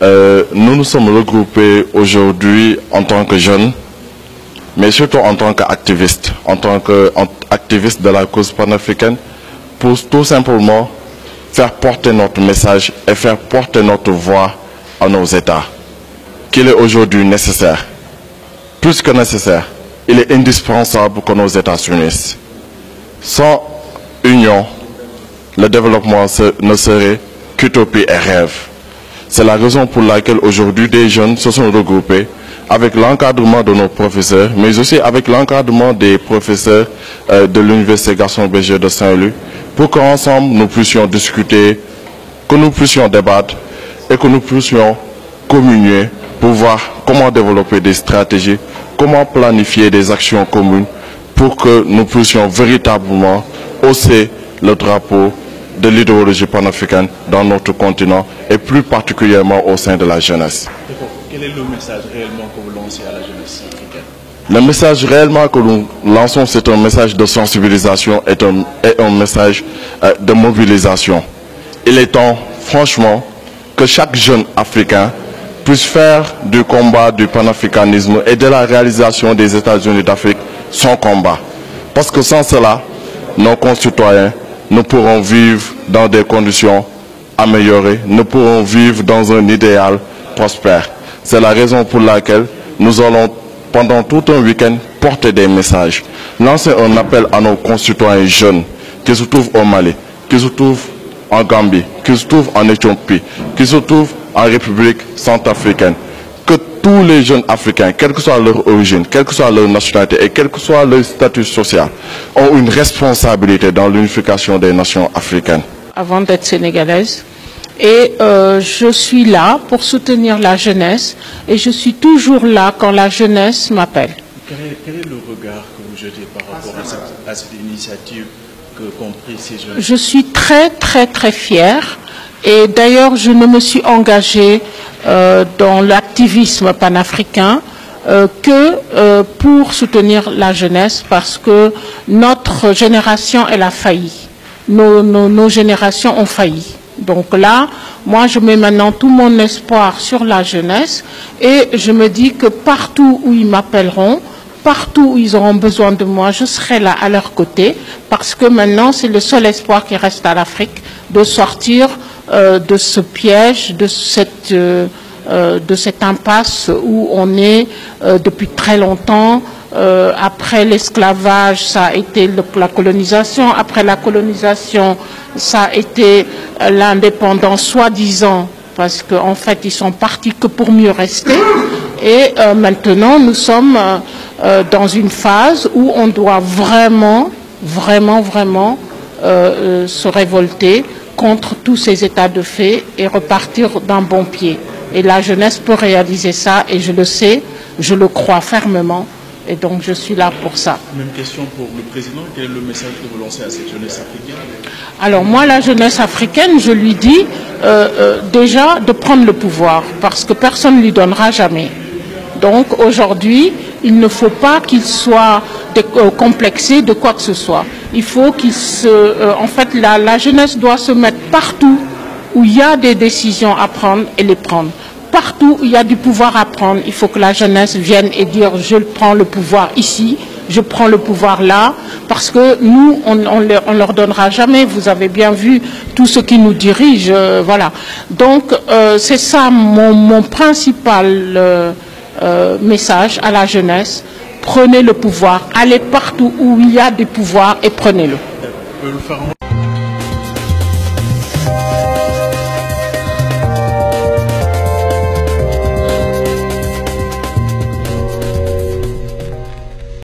nous nous sommes regroupés aujourd'hui en tant que jeunes, mais surtout en tant qu'activistes, de la cause panafricaine, pour tout simplement faire porter notre message et faire porter notre voix à nos États, qu'il est aujourd'hui nécessaire, plus que nécessaire, il est indispensable que nos États s'unissent. Sans union, le développement ne serait qu'utopie et rêve. C'est la raison pour laquelle aujourd'hui des jeunes se sont regroupés avec l'encadrement de nos professeurs, mais aussi avec l'encadrement des professeurs de l'Université Gaston Berger de Saint-Louis, pour qu'ensemble nous puissions discuter, que nous puissions débattre et que nous puissions communier pour voir comment développer des stratégies, comment planifier des actions communes pour que nous puissions véritablement hausser le drapeau de l'idéologie panafricaine dans notre continent et plus particulièrement au sein de la jeunesse. Quel est le message réellement que vous lancez à la jeunesse africaine? Le message réellement que nous lançons, c'est un message de sensibilisation et un message de mobilisation. Il est temps, franchement, que chaque jeune africain puisse faire du combat du panafricanisme et de la réalisation des États-Unis d'Afrique son combat. Parce que sans cela, nos concitoyens ne pourront vivre dans des conditions améliorées, ne pourront vivre dans un idéal prospère. C'est la raison pour laquelle nous allons, pendant tout un week-end, porter des messages, lancer un appel à nos concitoyens jeunes qui se trouvent au Mali, qui se trouvent en Gambie, qui se trouvent en Éthiopie, qui se trouvent en République centrafricaine, que tous les jeunes africains, quelle que soit leur origine, quelle que soit leur nationalité et quel que soit leur statut social, ont une responsabilité dans l'unification des nations africaines. Avant d'être sénégalaise, et je suis là pour soutenir la jeunesse et je suis toujours là quand la jeunesse m'appelle. Quel est le regard que vous jetez par rapport à cette initiative qu'ont pris ces jeunes? Je suis très fière et d'ailleurs je ne me suis engagée dans l'activisme panafricain que pour soutenir la jeunesse parce que notre génération elle a failli. Nos générations ont failli. Donc là, moi je mets maintenant tout mon espoir sur la jeunesse et je me dis que partout où ils m'appelleront, partout où ils auront besoin de moi, je serai là à leur côté parce que maintenant c'est le seul espoir qui reste à l'Afrique de sortir de ce piège, de cette impasse où on est depuis très longtemps. Après l'esclavage, ça a été la colonisation. Après la colonisation, ça a été l'indépendance soi-disant, parce qu'en fait, ils sont partis que pour mieux rester. Et maintenant, nous sommes dans une phase où on doit vraiment se révolter contre tous ces états de fait et repartir d'un bon pied. Et la jeunesse peut réaliser ça, et je le sais, je le crois fermement. Et donc je suis là pour ça. Même question pour le président. Quel est le message que vous lancez à cette jeunesse africaine? Alors moi, la jeunesse africaine, je lui dis déjà de prendre le pouvoir, parce que personne ne lui donnera jamais. Donc aujourd'hui, il ne faut pas qu'il soit complexé de quoi que ce soit. Il faut qu'il en fait, la jeunesse doit se mettre partout où il y a des décisions à prendre et les prendre. Partout où il y a du pouvoir à prendre, il faut que la jeunesse vienne et dire je prends le pouvoir ici, je prends le pouvoir là, parce que nous, on leur donnera jamais. Vous avez bien vu tout ce qui nous dirige, voilà. Donc c'est ça mon principal message à la jeunesse. Prenez le pouvoir, allez partout où il y a du pouvoir et prenez-le.